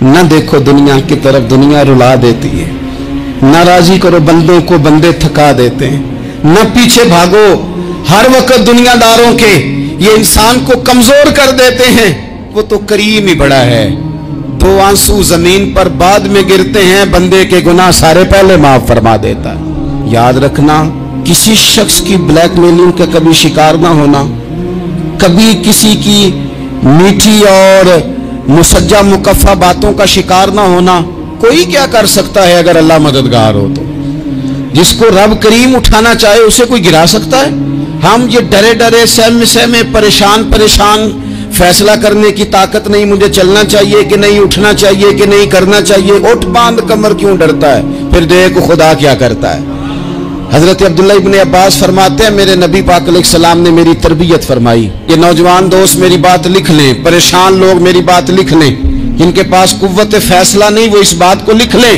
न देखो दुनिया की तरफ, दुनिया रुला देती है। न राजी करो बंदों को, बंदे थका देते हैं। न पीछे भागो हर वक्त दुनियादारों के, ये इंसान को कमजोर कर देते हैं। वो तो करीम ही बड़ा है। दो आंसू जमीन पर बाद में गिरते हैं, बंदे के गुनाह सारे पहले माफ फरमा देता है। याद रखना, किसी शख्स की ब्लैकमेलिंग का कभी शिकार ना होना, कभी किसी की मीठी और मुसज्जा मुकफ़ा बातों का शिकार ना होना। कोई क्या कर सकता है अगर अल्लाह मददगार हो तो। जिसको रब करीम उठाना चाहे उसे कोई गिरा सकता है? हम ये डरे डरे सहमे सहमे परेशान परेशान फैसला करने की ताकत नहीं, मुझे चलना चाहिए कि नहीं, उठना चाहिए कि नहीं, करना चाहिए। उठ बांध कमर क्यों डरता है? फिर देखो खुदा क्या करता है। हजरत अब्दुल्ला इब्न अब्बास फरमाते हैं, मेरे नबी पाक अलैहिस्सलाम ने मेरी तरबियत फरमाई। ये नौजवान दोस्त मेरी बात लिख लें, परेशान लोग मेरी बात लिख लें, जिनके पास कुव्वत फैसला नहीं वो इस बात को लिख लें।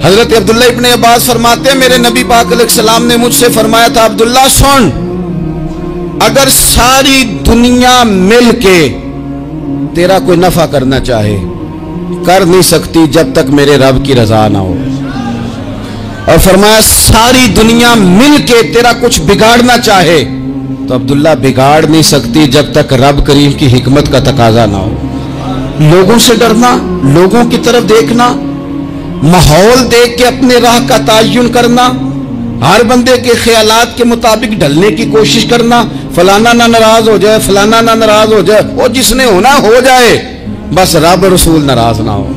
हजरत अब्दुल्ला इब्न अब्बास फरमाते हैं, मेरे नबी पाक अलैहिस्सलाम ने मुझसे फरमाया था, अब्दुल्ला सुन, अगर सारी दुनिया मिल के तेरा कोई नफा करना चाहे, कर नहीं सकती जब तक मेरे रब की रजा ना हो। और फरमाया सारी दुनिया मिल के तेरा कुछ बिगाड़ना चाहे तो अब्दुल्ला बिगाड़ नहीं सकती जब तक रब करीम की हिकमत का तकाजा ना हो। लोगों से डरना, लोगों की तरफ देखना, माहौल देख के अपने राह का तयन करना, हर बंदे के ख्यालात के मुताबिक ढलने की कोशिश करना, फलाना ना नाराज हो जाए, फलाना ना नाराज हो जाए, वो जिसने होना हो जाए, बस रब रसूल नाराज ना हो।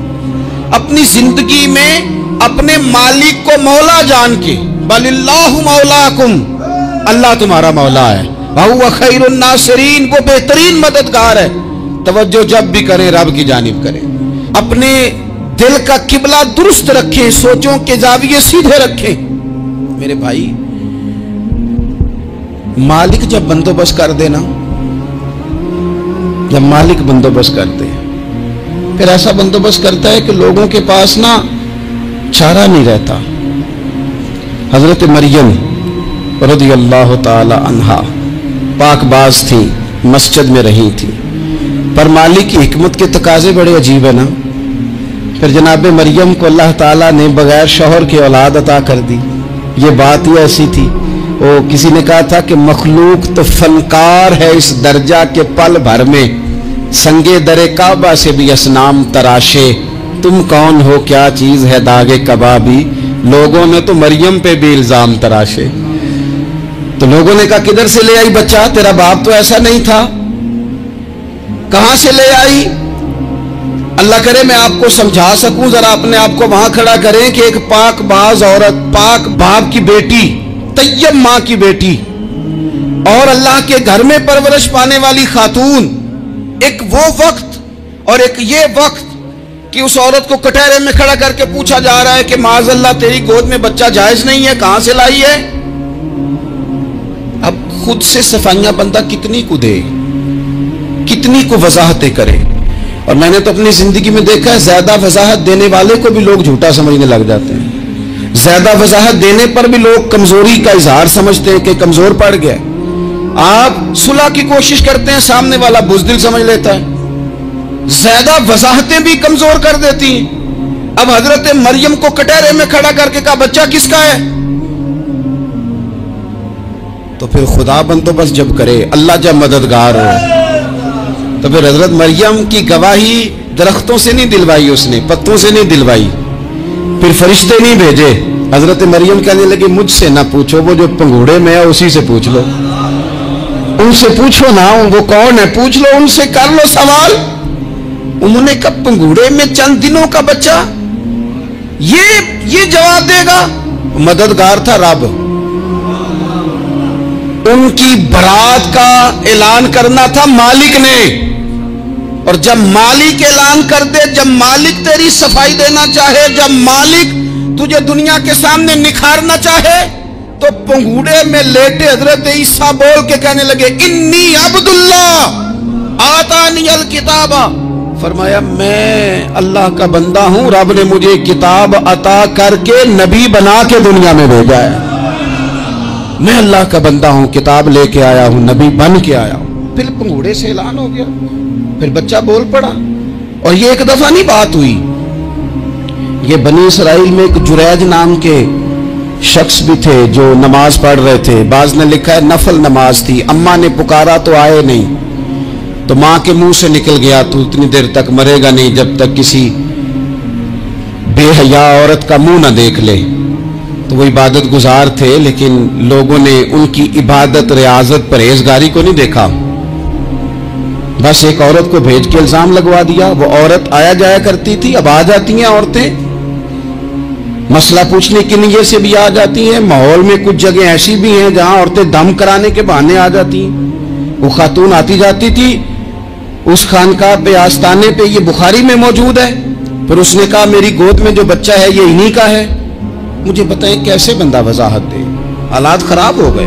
अपनी जिंदगी में अपने मालिक को मौला जान के, बलिल्लाहु मौलाकुम, अल्लाह तुम्हारा मौला है, वहुवा खैरुन नासिरीन, वो बेहतरीन मददगार है। तवज्जो जब भी करें रब की जानिब करें। अपने दिल का किबला दुरुस्त रखें, सोचों के जाविये सीधे रखें। मेरे भाई, मालिक जब बंदोबस्त कर देना, जब मालिक बंदोबस्त करते हैं, फिर ऐसा बंदोबस्त करता है कि लोगों के पास ना चारा नहीं रहता। हजरत मरियम रज़ियल्लाहु ताला अन्हा पाकबाज थी, मस्जिद में रही थी, पर मालिक की हिकमत के तकाजे बड़े अजीब है ना। फिर जनाब मरियम को अल्लाह ताला ने बगैर शौहर की औलाद अता कर दी। ये बात ही ऐसी थी, वो किसी ने कहा था कि मखलूक तो फनकार है इस दर्जा के पल भर में, संगे दरे काबा से भी असनाम तराशे, तुम कौन हो क्या चीज है दागे कबाबी। लोगों ने तो मरियम पे भी इल्जाम तराशे। तो लोगों ने कहा किधर से ले आई बच्चा, तेरा बाप तो ऐसा नहीं था, कहां से ले आई? अल्लाह करे मैं आपको समझा सकूं, जरा अपने आप को वहां खड़ा करें कि एक पाक बाज औरत, पाक बाप की बेटी, तैयब मां की बेटी और अल्लाह के घर में परवरिश पाने वाली खातून, एक वो वक्त और एक ये वक्त कि उस औरत को कटहरे में खड़ा करके पूछा जा रहा है कि माज़अल्लाह तेरी गोद में बच्चा जायज नहीं है, कहां से लाई है? अब खुद से सफाइयां बंदा कितनी को दे, कितनी को वजाहतें करे। और मैंने तो अपनी जिंदगी में देखा है, ज्यादा वजाहत देने वाले को भी लोग झूठा समझने लग जाते हैं। ज्यादा वजाहत देने पर भी लोग कमजोरी का इजहार समझते हैं कि कमजोर पड़ गया। आप सुलह की कोशिश करते हैं, सामने वाला बुज़दिल समझ लेता है। ज्यादा वजाहतें भी कमजोर कर देती हैं। अब हजरत मरियम को कटहरे में खड़ा करके कहा बच्चा किसका है? तो फिर खुदा बंदोबस्त जब करे, अल्लाह जब मददगार हो, तो फिर हजरत मरियम की गवाही दरख्तों से नहीं दिलवाई उसने, पत्तों से नहीं दिलवाई, फिर फरिश्ते नहीं भेजे। हजरत मरियम कहने लगी मुझसे ना पूछो, वो जो पंघूड़े में है उसी से पूछ लो, उनसे पूछो ना, वो कौन है पूछ लो, उनसे कर लो सवाल। उन्होंने कब पंघूड़े में चंद दिनों का बच्चा, ये जवाब देगा? मददगार था रब। उनकी बरात का ऐलान करना था मालिक ने, और जब मालिक ऐलान कर दे, जब मालिक तेरी सफाई देना चाहे, जब मालिक तुझे दुनिया के सामने निखारना चाहे, तो पंघूड़े में लेटे हजरत ईसा बोल के कहने लगे इन्नी अब्दुल्लाह आतानियल किताबा, फरमाया मैं अल्लाह का बंदा हूं, रब ने मुझे किताब अता करके नबी बना के दुनिया में भेजा है। मैं अल्लाह का बंदा हूं, किताब लेके आया हूं, नबी बन के आया हूं। फिर पंघूड़े से ऐलान हो गया, फिर बच्चा बोल पड़ा। और ये एक दफा नहीं बात हुई, یہ بنی اسرائیل میں ایک جریج نام کے شخص بھی تھے جو نماز پڑھ رہے تھے. بعض نے لکھا ہے نفل نماز تھی. اماں نے پکارا تو آئے نہیں, تو ماں کے منہ سے نکل گیا تو اتنی دیر تک مرے گا نہیں جب تک کسی بے حیا عورت کا منہ نہ دیکھ لے. تو وہ عبادت گزار تھے, لیکن لوگوں نے ان کی عبادت, ریاضت, پرہیزگاری کو نہیں دیکھا. بس ایک عورت کو بھیج کے الزام لگوا دیا. وہ عورت آیا جایا کرتی تھی, اب آ جاتی ہیں عورتیں, مسئلہ پوچھنے کے لیے سے بھی آ جاتی ہیں. ماحول میں کچھ جگہ ایسی بھی ہیں جہاں عورتیں دم کرانے کے بہانے آ جاتی ہیں. وہ خاتون آتی جاتی تھی اس خانقاہ پہ, آستانے پہ. یہ بخاری میں موجود ہے. پھر اس نے کہا میری گود میں جو بچہ ہے یہ انہی کا ہے. مجھے بتائیں کیسے بندہ وضاحت دے. حالات خراب ہو گئے,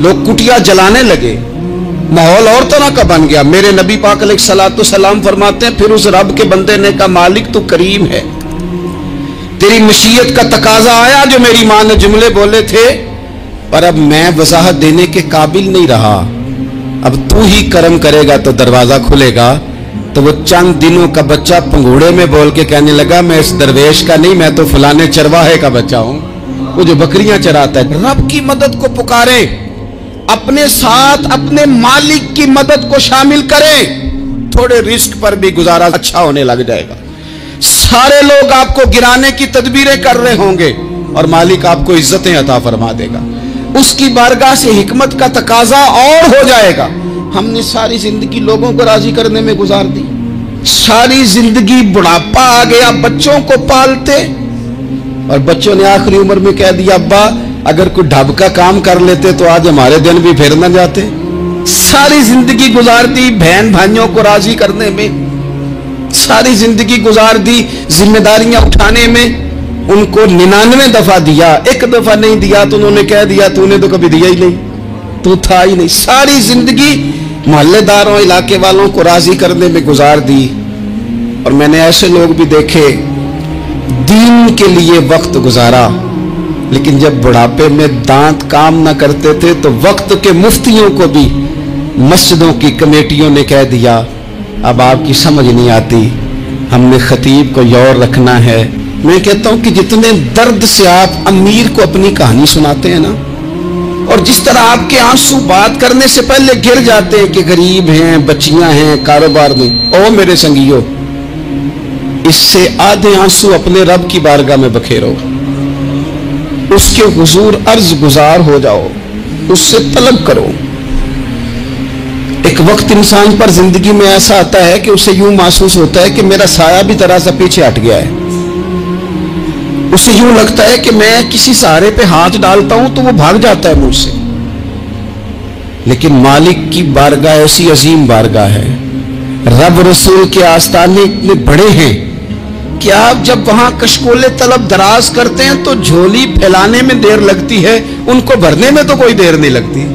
لوگ کٹیا جلانے لگے, ماحول اور طرح کا بن گیا. میرے نبی پاک علیہ الصلوۃ والسلام فرماتے ہیں پھر اس رب کے بندے نے کہا مالک تو کریم ہے, تیری مشیت کا تقاضا آیا جو میری ماں نے جملے بولے تھے, پر اب میں وضاحت دینے کے قابل نہیں رہا. اب تو ہی کرم کرے گا تو دروازہ کھلے گا. تو وہ چند دنوں کا بچہ پنگوڑے میں بول کے کہنے لگا میں اس درویش کا نہیں, میں تو فلانے چرواہے کا بچہ ہوں, وہ جو بکریاں چراتا ہے. رب کی مدد کو پکارے, اپنے ساتھ اپنے مالک کی مدد کو شامل کریں, تھوڑے رزق پر بھی گزارا اچھا ہونے لگ جائے گا. سارے لوگ آپ کو گرانے کی تدبیریں کر رہے ہوں گے اور مالک آپ کو عزتیں عطا فرما دے گا. اس کی بارگاہ سے حکمت کا تقاضا اور ہو جائے گا. ہم نے ساری زندگی لوگوں کو راضی کرنے میں گزار دی, ساری زندگی بڑھاپا آ گیا بچوں کو پالتے, اور بچوں نے آخری عمر میں کہہ دیا ابا اگر کوئی ڈھب کا کام کر لیتے تو آج ہمارے دن بھی پھر نہ جاتے. ساری زندگی گزار دی بہن بھائیوں کو راضی کرنے میں, ساری زندگی گزار دی ذمہ داریاں اٹھانے میں. ان کو 99 دفعہ دیا, ایک دفعہ نہیں دیا تو انہوں نے کہہ دیا تو نے تو کبھی دیا ہی نہیں, تو تھا ہی نہیں. ساری زندگی محلے داروں علاقے والوں کو راضی کرنے میں گزار دی. اور میں نے ایسے لوگ بھی دیکھے دین کے لیے وقت گزارا, لیکن جب بڑھاپے میں دانت کام نہ کرتے تھے تو وقت کے مفتیوں کو بھی مسجدوں کی کمیٹیوں نے کہہ دیا اب آپ کی سمجھ نہیں آتی, ہم نے خطیب کو یور رکھنا ہے. میں کہتا ہوں کہ جتنے درد سے آپ امیر کو اپنی کہانی سناتے ہیں نا, اور جس طرح آپ کے آنسو بات کرنے سے پہلے گر جاتے ہیں کہ غریب ہیں, بچیاں ہیں, کاروبار میں, او میرے سنگیو, اس سے آدھے آنسو اپنے رب کی بارگاہ میں بکھیرو, اس کے حضور عرض گزار ہو جاؤ, اس سے طلب کرو. ایک وقت انسان پر زندگی میں ایسا آتا ہے کہ اسے یوں محسوس ہوتا ہے کہ میرا سایہ بھی ذرا سا پیچھے ہٹ گیا ہے. اسے یوں لگتا ہے کہ میں کسی سہارے پہ ہاتھ ڈالتا ہوں تو وہ بھاگ جاتا ہے مجھ سے. لیکن مالک کی بارگاہ ایسی عظیم بارگاہ ہے, رب رسول کے آستانے اتنے بڑے ہیں کہ آپ جب وہاں کشکول طلب دراز کرتے ہیں تو جھولی پھیلانے میں دیر لگتی ہے, ان کو بھرنے میں تو کوئی دیر نہیں لگتی.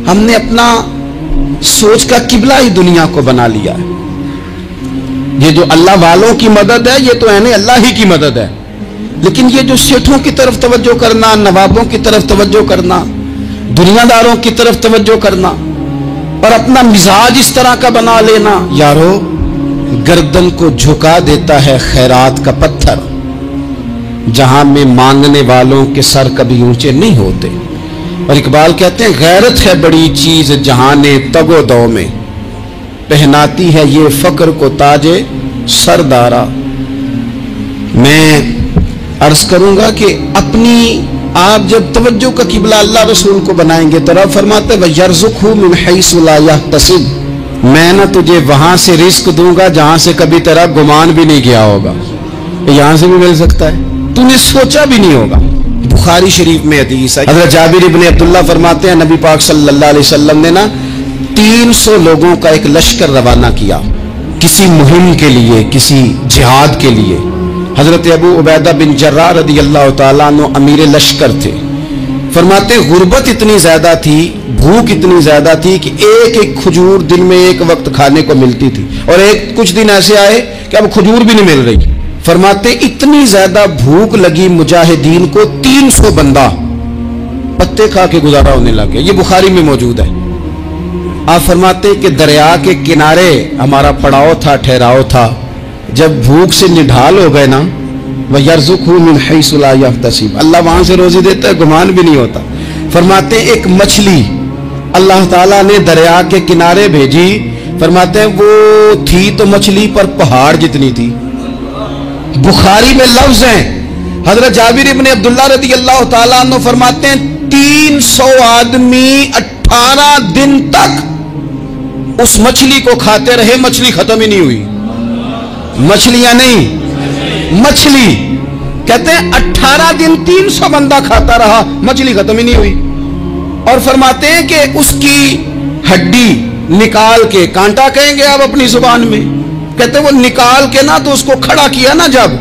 ہم نے اپنا سوچ کا قبلہ ہی دنیا کو بنا لیا ہے. یہ جو اللہ والوں کی مدد ہے یہ تو یعنی اللہ ہی کی مدد ہے, لیکن یہ جو سیٹھوں کی طرف توجہ کرنا, نوابوں کی طرف توجہ کرنا, دنیا داروں کی طرف توجہ کرنا اور اپنا مزاج اس طرح کا بنا لینا, یارو گردن کو جھکا دیتا ہے خیرات کا پتھر, جہاں میں مانگنے والوں کے سر کبھی اونچے نہیں ہوتے. اور اقبال کہتے ہیں غیرت ہے بڑی چیز جہانے تگ و دو میں, پہناتی ہے یہ فقر کو تاج سردارا. میں عرض کروں گا کہ اپنی آپ جب توجہ کا قبلہ اللہ رسول کو بنائیں گے تو رب فرماتے ہیں وَيَرْزُقْهُ مِنْ حَيْثُ لَا يَحْتَسِبُ, میں نہ تجھے وہاں سے رزق دوں گا جہاں سے کبھی تیرا گمان بھی نہیں گیا ہوگا. یہاں سے بھی مل سکتا ہے, تو نے سوچا بھی نہیں ہوگا. بخاری شریف میں حدیث ہے, حضرت جابر ابن عبداللہ فرماتے ہیں نبی پاک صلی اللہ علیہ وسلم نے 300 لوگوں کا ایک لشکر روانہ کیا کسی مہم کے لیے, کسی جہاد کے لیے. حضرت ابو عبیدہ بن جراح رضی اللہ تعالیٰ عنہ امیر لشکر تھے. فرماتے غربت اتنی زیادہ تھی, بھوک اتنی زیادہ تھی کہ ایک ایک کھجور دن میں ایک وقت کھانے کو ملتی تھی, اور کچھ دن ایسے آئے کہ اب کھجور بھی نہیں مل رہی. فرماتے اتنی زیادہ بھوک لگی مجاہدین کو 300 بندہ پتے کھا کے گزارا ہونے لگے. یہ بخاری میں موجود ہے. آپ فرماتے کہ دریا کے کنارے ہمارا پڑاؤ تھا, ٹھہراؤ تھا, جب بھوک سے نڈھال ہو گئے نا، وَيَرْزُقْهُ مِنْ حَيْثُ لَا يَحْتَسِبُ، اللہ وہاں سے روزی دیتا ہے، گمان بھی نہیں ہوتا۔ فرماتے ہیں ایک مچھلی اللہ تعالیٰ نے دریا کے کنارے بھیجی، فرماتے ہیں وہ تھی تو مچھلی پر پہاڑ جتنی تھی۔ بخاری میں لفظ ہیں، حضرت جابر ابن عبداللہ رضی اللہ تعالیٰ عنہ فرماتے ہیں 300 آدمی 18 دن تک اس مچھلی کو کھاتے رہے، مچھلی ختم ہی نہیں ہوئی۔ مچھلیاں نہیں، مچھلی کہتے ہیں 18 دن 300 بندہ کھاتا رہا، مچھلی ختم ہی نہیں ہوئی۔ اور فرماتے ہیں کہ اس کی ہڈی نکال کے، کانٹا کہیں گے آپ اپنی زبان میں، کہتے ہیں وہ نکال کے نا تو اس کو کھڑا کیا نا جب،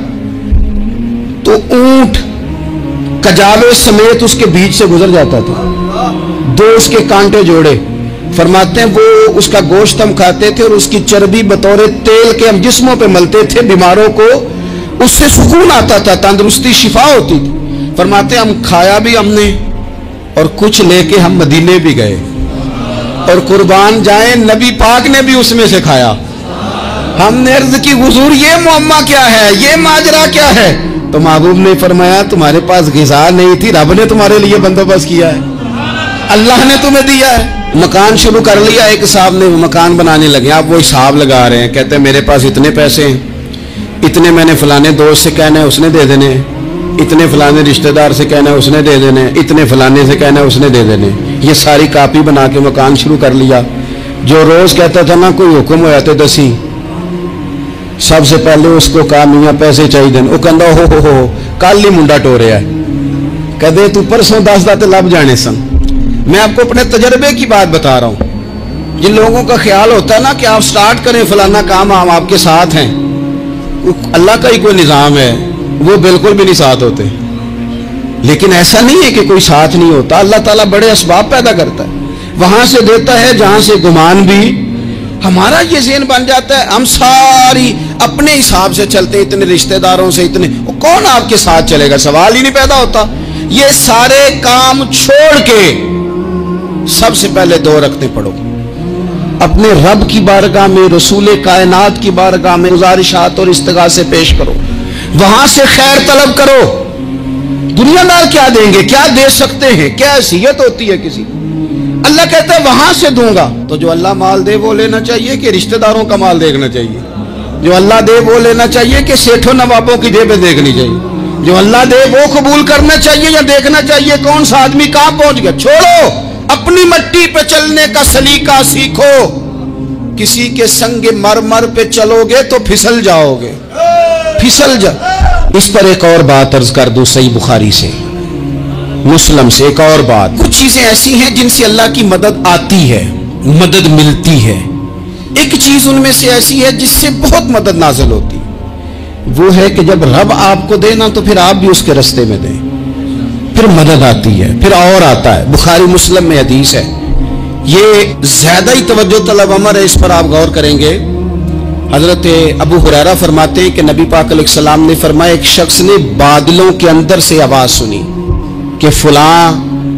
تو اونٹ کجاوے سمیت اس کے بیچ سے گزر جاتا تھا، دو اس کے کانٹے جوڑے۔ فرماتے ہیں وہ اس کا گوشت ہم کھاتے تھے اور اس کی چربی بطور تیل کے ہم جسموں پہ ملتے تھے، بیماروں کو اس سے سکون آتا تھا، تندرستی شفا ہوتی تھی۔ فرماتے ہیں ہم کھایا بھی ہم نے اور کچھ لے کے ہم مدینے بھی گئے، اور قربان جائیں نبی پاک نے بھی اس میں سے کھایا۔ ہم نے عرض کی حضور یہ معمہ کیا ہے، یہ ماجرا کیا ہے؟ تو محبوب نے فرمایا تمہارے پاس غذا نہیں تھی، رب نے تمہارے لیے بندوبست کیا ہے، اللہ نے تمہیں دیا ہے۔ مکان شروع کر لیا، ایک صاحب نے مکان بنانے لگے، آپ وہ حساب لگا رہے ہیں، کہتے ہیں میرے پاس اتنے پیسے ہیں، اتنے میں نے فلانے دوست سے کہنا ہے اس نے دے دینے، اتنے فلانے رشتہ دار سے کہنا ہے اس نے دے دینے، اتنے فلانے سے کہنا ہے اس نے دے دینے۔ یہ ساری کاپی بنا کے مکان شروع کر لیا۔ جو روز کہتا تھا نا کوئی حکم ہو جاتے دسی، سب سے پہلے اس کو کہا میاں پیسے چاہیے، وہ کہندا ہو کل ہی منڈا ٹو رہا ہے، کہتے تو پرسوں 10 داتے لب جانے سن۔ میں آپ کو اپنے تجربے کی بات بتا رہا ہوں۔ جن لوگوں کا خیال ہوتا ہے نا کہ آپ سٹارٹ کریں فلانا کام، ہم آپ کے ساتھ ہیں، اللہ کا ہی کوئی نظام ہے، وہ بالکل بھی نہیں ساتھ ہوتے۔ لیکن ایسا نہیں ہے کہ کوئی ساتھ نہیں ہوتا، اللہ تعالیٰ بڑے اسباب پیدا کرتا ہے، وہاں سے دیتا ہے جہاں سے گمان بھی۔ ہمارا یہ ذہن بن جاتا ہے ہم ساری اپنے حساب سے چلتے، اتنے رشتہ داروں سے اتنے، وہ کون آپ کے ساتھ چلے گا، سوال ہی نہیں پیدا ہوتا۔ یہ سارے کام چھوڑ کے سب سے پہلے 2 رکعتیں پڑھو، اپنے رب کی بارگاہ میں، رسول کائنات کی بارگاہ میں گزارشات اور استغاثے پیش کرو، وہاں سے خیر طلب کرو۔ دنیا دار کیا دیں گے، کیا دے سکتے ہیں، کیا حیثیت ہوتی ہے کسی، اللہ کہتا ہے وہاں سے دوں گا۔ تو جو اللہ مال دے وہ لینا چاہیے کہ رشتہ داروں کا مال دیکھنا چاہیے؟ جو اللہ دے وہ لینا چاہیے کہ سیٹھوں نوابوں کی جیبیں دیکھنی چاہیے؟ جو اللہ دے وہ قبول کرنا چاہیے یا دیکھنا چاہیے کون سا آدمی کہاں پہنچ گیا؟ چھوڑو، اپنی مٹی پہ چلنے کا سلیقہ سیکھو۔ کسی کے سنگ مرمر پہ چلو گے تو پھسل جاؤ گے، پھسل جا۔ اس پر ایک اور بات عرض کر دوں، صحیح بخاری سے، مسلم سے ایک اور بات۔ کچھ چیزیں ایسی ہیں جن سے اللہ کی مدد آتی ہے، مدد ملتی ہے۔ ایک چیز ان میں سے ایسی ہے جس سے بہت مدد نازل ہوتی، وہ ہے کہ جب رب آپ کو دے نا تو پھر آپ بھی اس کے رستے میں دیں، پھر مدد آتی ہے، پھر اور آتا ہے۔ بخاری مسلم میں حدیث ہے، یہ زیادہ ہی توجہ طلب امر ہے، اس پر آپ غور کریں گے۔ حضرت ابو ہریرہ فرماتے ہیں کہ نبی پاک علیہ السلام نے فرمایا ایک شخص نے بادلوں کے اندر سے آواز سنی کہ فلاں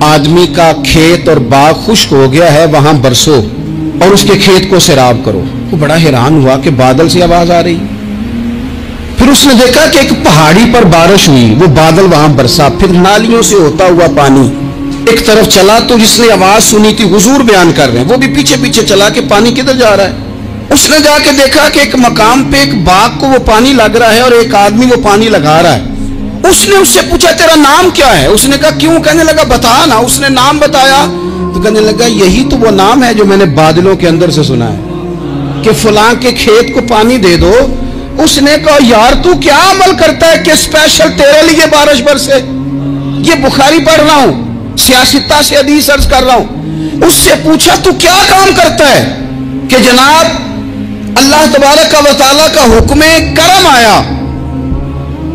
آدمی کا کھیت اور باغ خشک ہو گیا ہے، وہاں برسو اور اس کے کھیت کو سیراب کرو۔ وہ بڑا حیران ہوا کہ بادل سے آواز آ رہی۔ پھر اس نے دیکھا کہ ایک پہاڑی پر بارش ہوئی، وہ بادل وہاں برسا، پھر نالیوں سے ہوتا ہوا پانی ایک طرف چلا۔ تو جس نے آواز سنی تھی، حضور بیان کر رہے ہیں، وہ بھی پیچھے پیچھے چلا کہ پانی کدھر جا رہا ہے۔ اس نے جا کے دیکھا کہ ایک مقام پہ ایک باغ کو وہ پانی لگ رہا ہے اور ایک آدمی وہ پانی لگا رہا ہے۔ اس نے اس سے پوچھا تیرا نام کیا ہے؟ اس نے کہا کیوں؟ کہنے لگا بتا نا۔ اس نے نام بتایا تو کہنے لگا یہی تو وہ نام ہے جو میں نے بادلوں کے اندر سے سنا ہے کہ فلاں کے کھیت کو پانی دے دو۔ اس نے کہا یار تو کیا عمل کرتا ہے کہ اسپیشل تیرے لیے بارش برسے؟ یہ بخاری پڑھ رہا ہوں، سیاستہ سے حدیث عرض کر رہا ہوں۔ اس سے پوچھا تو کیا کام کرتا ہے کہ جناب اللہ تبارک و تعالیٰ کا حکم کرم آیا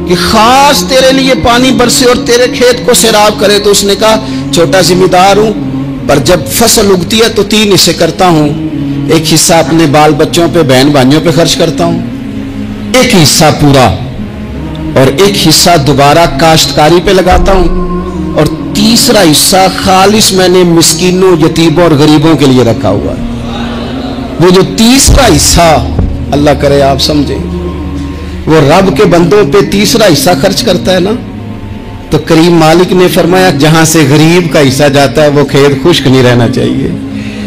کہ خاص تیرے لیے پانی برسے اور تیرے کھیت کو سیراب کرے؟ تو اس نے کہا چھوٹا ذمہ دار ہوں، پر جب فصل اگتی ہے تو 3 حصے کرتا ہوں، ایک حصہ اپنے بال بچوں پہ، بہن بھائیوں پہ خرچ کرتا ہوں، ایک حصہ پورا، اور ایک حصہ دوبارہ کاشتکاری پہ لگاتا ہوں، اور تیسرا حصہ خالص میں نے مسکینوں، یتیموں اور غریبوں کے لیے رکھا ہوا ہے۔ وہ جو تیسرا حصہ اللہ کرے آپ سمجھیں، वो रब के बंदों पे तीसरा हिस्सा खर्च करता है ना, तो करीम मालिक ने फरमाया जहां से गरीब का हिस्सा जाता है वो खेत खुश्क नहीं रहना चाहिए।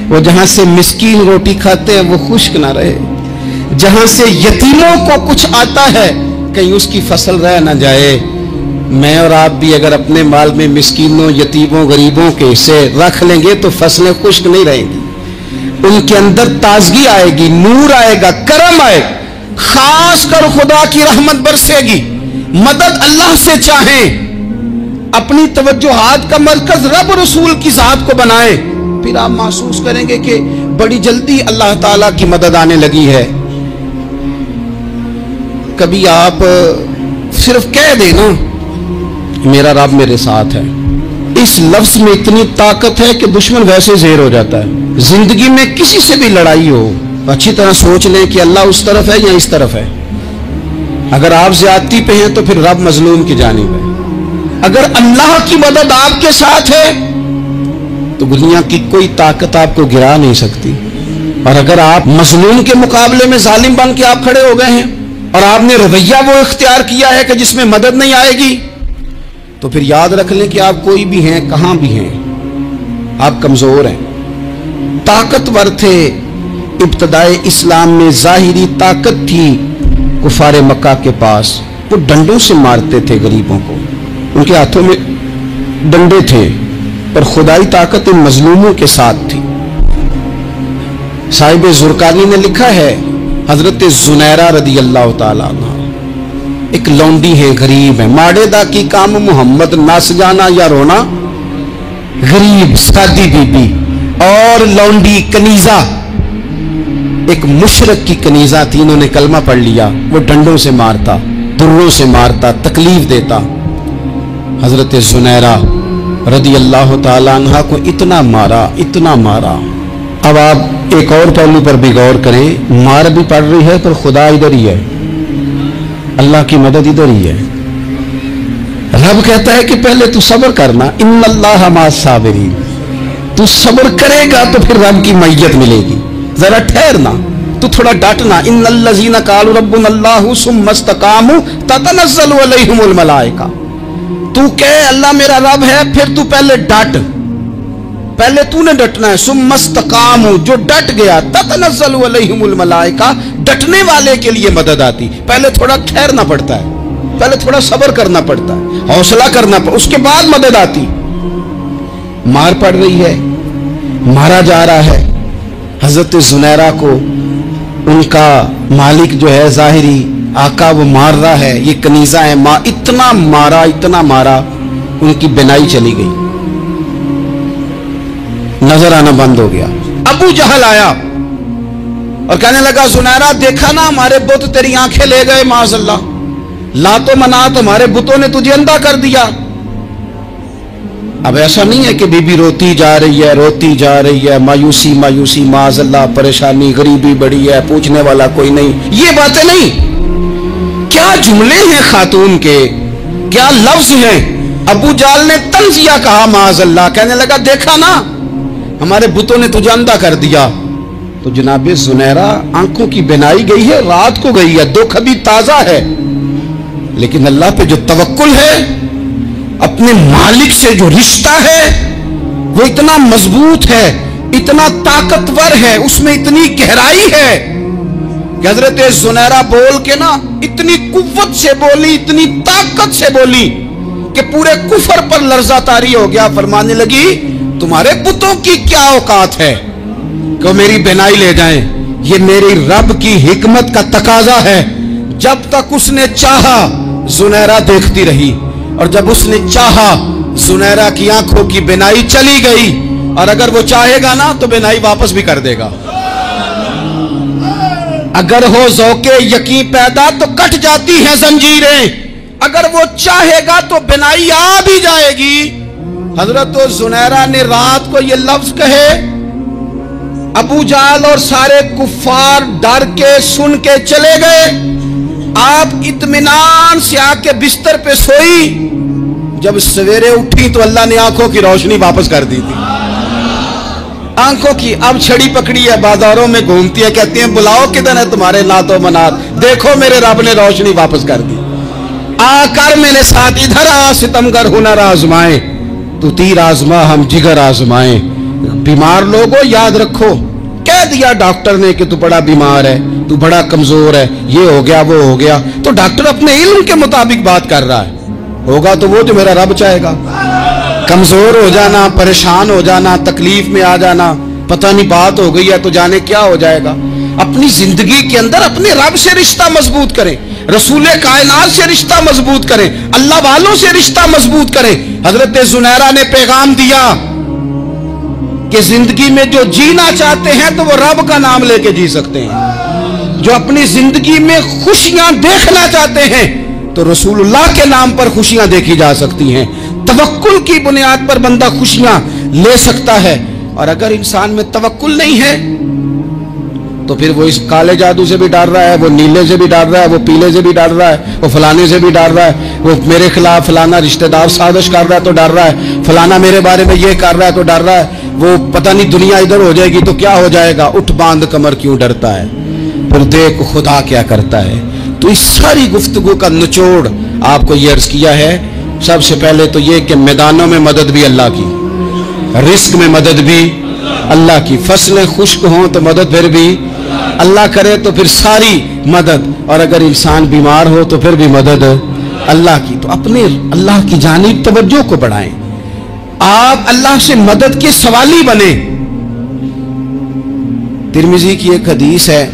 वो जहां से मिस्कीन रोटी खाते हैं वो खुश्क ना रहे। जहां से यतीमों को कुछ आता है कहीं उसकी फसल रह ना जाए। मैं और आप भी अगर अपने माल में मिस्कीनों, यतीमों, गरीबों के हिस्से रख लेंगे तो फसलें खुश्क नहीं रहेंगी, उनके अंदर ताजगी आएगी, नूर आएगा, करम आएगा, खास कर खुदा की रहमत बरसेगी। मदद अल्लाह से चाहें, अपनी तवज्जुहात का मरकज रब रसूल की जात को बनाए, फिर आप महसूस करेंगे कि बड़ी जल्दी अल्लाह ताला की मदद आने लगी है। कभी आप सिर्फ कह देना मेरा रब मेरे साथ है, इस लफ्ज में इतनी ताकत है कि दुश्मन वैसे ज़ेर हो जाता है। जिंदगी में किसी से भी लड़ाई हो, अच्छी तरह सोच लें कि अल्लाह उस तरफ है या इस तरफ है। अगर आप ज्यादती पे हैं तो फिर रब मजलूम की जानिब है। अगर अल्लाह की मदद आपके साथ है तो दुनिया की कोई ताकत आपको गिरा नहीं सकती। और अगर आप मजलूम के मुकाबले में जालिम बन के आप खड़े हो गए हैं और आपने रवैया वो इख्तियार किया है कि जिसमें मदद नहीं आएगी, तो फिर याद रख लें कि आप कोई भी हैं, कहां भी हैं, आप कमजोर हैं। ताकतवर थे इब्तदाए इस्लाम में, जाहिरी ताकत थी कुफारे मक्का के पास, वो डंडों से मारते थे गरीबों को, उनके हाथों में डंडे थे, पर खुदाई ताकत इन मजलूमों के साथ थी। साहिब जुरकानी ने लिखा है, हजरत जुनैरा रदी अल्लाह ताला अन्हा एक लौंडी है, गरीब है, माड़ेदा की काम मोहम्मद नास जाना या रोना, गरीब सादी बीबी और लौंडी कनीजा, एक मुशरक की कनीजा थी, इन्होंने कलमा पढ़ लिया, वो डंडों से मारता, दुर्रों से मारता, तकलीफ देता। हजरत जुनैरा रदी अल्लाह ताला अन्हा को इतना मारा, इतना मारा। अब आप एक और पहलू पर भी गौर करें, मार भी पड़ रही है पर खुदा इधर ही है, अल्लाह की मदद इधर ही है। रब कहता है कि पहले तू सब्र करना, इन्नल्लाह मास साबिरीन, तू सब्र करेगा तो फिर रब की मैयत मिलेगी, जरा ठहरना, तू थोड़ा डटना। इन्नल्लज़ीना क़ालू रब्बुनल्लाहु सुम्मा इस्तक़ामू ततनज़्ज़लु अलैहिमुल मलाइका, तू कह अल्लाह मेरा रब है, फिर तू पहले डट, पहले तूने डटना है। सुम्मा इस्तक़ामू, जो डट गया, ततनज़्ज़लु अलैहिमुल मलाइका, डटने वाले के लिए मदद आती। पहले थोड़ा ठहरना पड़ता है, पहले थोड़ा सब्र करना पड़ता है, हौसला करना पड़ता, उसके बाद मदद आती। मार पड़ रही है, मारा जा रहा है। हजरत जुनैरा को उनका मालिक जो है जाहिरी आका वो मार रहा है, ये कनीजा है, इतना मारा, इतना मारा, उनकी बिनाई चली गई, नजर आना बंद हो गया। अबू जहल आया और कहने लगा, जुनैरा देखा ना हमारे बुत तेरी आंखें ले गए, माज़अल्लाह, लातो मनात हमारे बुतों ने तुझे अंधा कर दिया। अब ऐसा नहीं है कि बीबी रोती जा रही है, रोती जा रही है, मायूसी मायूसी, माज़अल्लाह, परेशानी, गरीबी बड़ी है, पूछने वाला कोई नहीं, ये बातें नहीं। क्या जुमले हैं खातून के, क्या लफ्ज हैं। अबू जाल ने तंजिया कहा, माज़अल्लाह, कहने लगा देखा ना हमारे बुतों ने तुझे अंधा कर दिया। तो जनाबे जुनैरा आंखों की बिनाई गई है, रात को गई है, दुख अभी ताजा है, लेकिन अल्लाह पे जो तवक्कुल है, अपने मालिक से जो रिश्ता है वो इतना मजबूत है, इतना ताकतवर है, उसमें इतनी गहराई है कि हजरत जुनैरा बोल के ना इतनी कुव्वत से बोली, इतनी ताकत से बोली कि पूरे कुफर पर लर्जा तारी हो गया। फरमाने लगी, तुम्हारे पुतों की क्या औकात है कि मेरी बिनाई ले जाएं, ये मेरी रब की हिकमत का तकाजा है। जब तक उसने चाहा जुनैरा देखती रही, और जब उसने चाहा जुनैरा की आंखों की बिनाई चली गई, और अगर वो चाहेगा ना तो बिनाई वापस भी कर देगा। अगर हो ज़ौक़े यकीन पैदा तो कट जाती हैं जंजीरें, अगर वो चाहेगा तो बिनाई आ भी जाएगी। हजरत जुनैरा ने रात को ये लफ्ज कहे, अबू जाल और सारे कुफ्फार डर के सुन के चले गए। आप इत्मीनान से आके बिस्तर पे सोई, जब सवेरे उठी तो अल्लाह ने आंखों की रोशनी वापस कर दी थी। आंखों की अब छड़ी पकड़ी है, बाजारों में घूमती है, कहती है बुलाओ किधर है तुम्हारे नातो मनात, देखो मेरे रब ने रोशनी वापस कर दी, आकर मेरे साथ इधर आ, सितमगर हुनर आजमाए, तू तीर आजमा हम जिगर आजमाए। बीमार लोगों याद रखो, कह दिया डॉक्टर ने कि तू बड़ा बीमार है, तू बड़ा कमजोर है, ये हो गया वो हो गया, तो डॉक्टर अपने इल्म के मुताबिक बात कर रहा है, होगा तो वो जो मेरा रब चाहेगा। कमजोर हो जाना, परेशान हो जाना, तकलीफ में आ जाना, पता नहीं बात हो गई है तो जाने क्या हो जाएगा। अपनी जिंदगी के अंदर अपने रब से रिश्ता मजबूत करें, रसूल कायनात से रिश्ता मजबूत करें, अल्लाह वालों से रिश्ता मजबूत करें। हजरत जुनैरा ने पैगाम दिया कि जिंदगी में जो जीना चाहते हैं तो वो रब का नाम लेके जी सकते हैं, जो अपनी जिंदगी में खुशियां देखना चाहते हैं तो रसूलुल्लाह के नाम पर खुशियां देखी जा सकती हैं। तवक्कुल की बुनियाद पर बंदा खुशियां ले सकता है, और अगर इंसान में तवक्कुल नहीं है तो फिर वो इस काले जादू से भी डर रहा है, वो नीले से भी डर रहा है, वो पीले से भी डर रहा है, वो फलाने से भी डर रहा है, वो मेरे खिलाफ फलाना रिश्तेदार साजिश कर रहा है तो डर रहा है, फलाना मेरे बारे में ये कर रहा है तो डर रहा है, वो पता नहीं दुनिया इधर हो जाएगी तो क्या हो जाएगा, उठ बांध कमर क्यों डरता है, फिर देख खुदा क्या करता है। तो इस सारी गुफ्तगू का निचोड़ आपको ये अर्ज किया है। सबसे पहले तो ये कि मैदानों में मदद भी अल्लाह की, रिस्क में मदद भी अल्लाह की, फसलें खुश्क हों तो मदद फिर भी अल्लाह करे, तो फिर सारी मदद, और अगर इंसान बीमार हो तो फिर भी मदद अल्लाह की। तो अपने अल्लाह की जानिब तवज्जो को बढ़ाएं, आप अल्लाह से मदद के सवाली बने। तिरमिजी की एक हदीस है,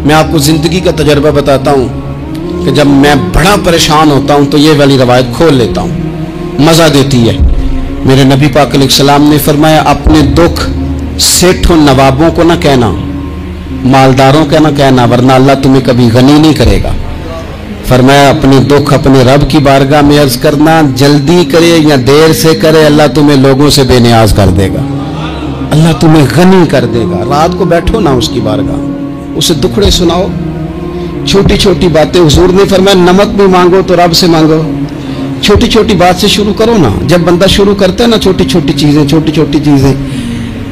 मैं आपको जिंदगी का तजर्बा बताता हूं कि जब मैं बड़ा परेशान होता हूं तो ये वाली रवायत खोल लेता हूं, मजा देती है। मेरे नबी पाक अलैहिस्सलाम ने फरमाया, अपने दुख सेठों नवाबों को ना कहना, मालदारों का ना कहना, वरना अल्लाह तुम्हें कभी गनी नहीं करेगा। फरमाया अपने दुख अपने रब की बारगाह में अर्ज करना, जल्दी करे या देर से करे अल्लाह तुम्हें लोगों से बेनियाज कर देगा, अल्लाह तुम्हें गनी कर देगा। रात को बैठो ना उसकी बारगाह, उसे दुखड़े सुनाओ, छोटी छोटी बातें। हुजूर ने फरमाया नमक भी मांगो तो रब से मांगो, छोटी छोटी बात से शुरू करो ना। जब बंदा शुरू करता है ना छोटी छोटी चीजें,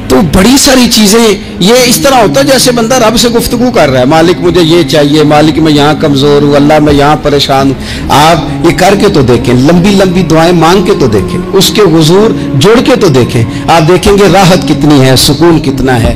तो बड़ी सारी चीजें ये इस तरह होता है जैसे बंदा रब से गुफ्तगू कर रहा है, मालिक मुझे ये चाहिए, मालिक मैं यहाँ कमजोर हूँ, अल्लाह मैं यहाँ परेशान हूँ। आप ये करके तो देखें, लंबी लंबी दुआएं मांग के तो देखें, उसके हुजूर जुड़ के तो देखें, आप देखेंगे राहत कितनी है, सुकून कितना है।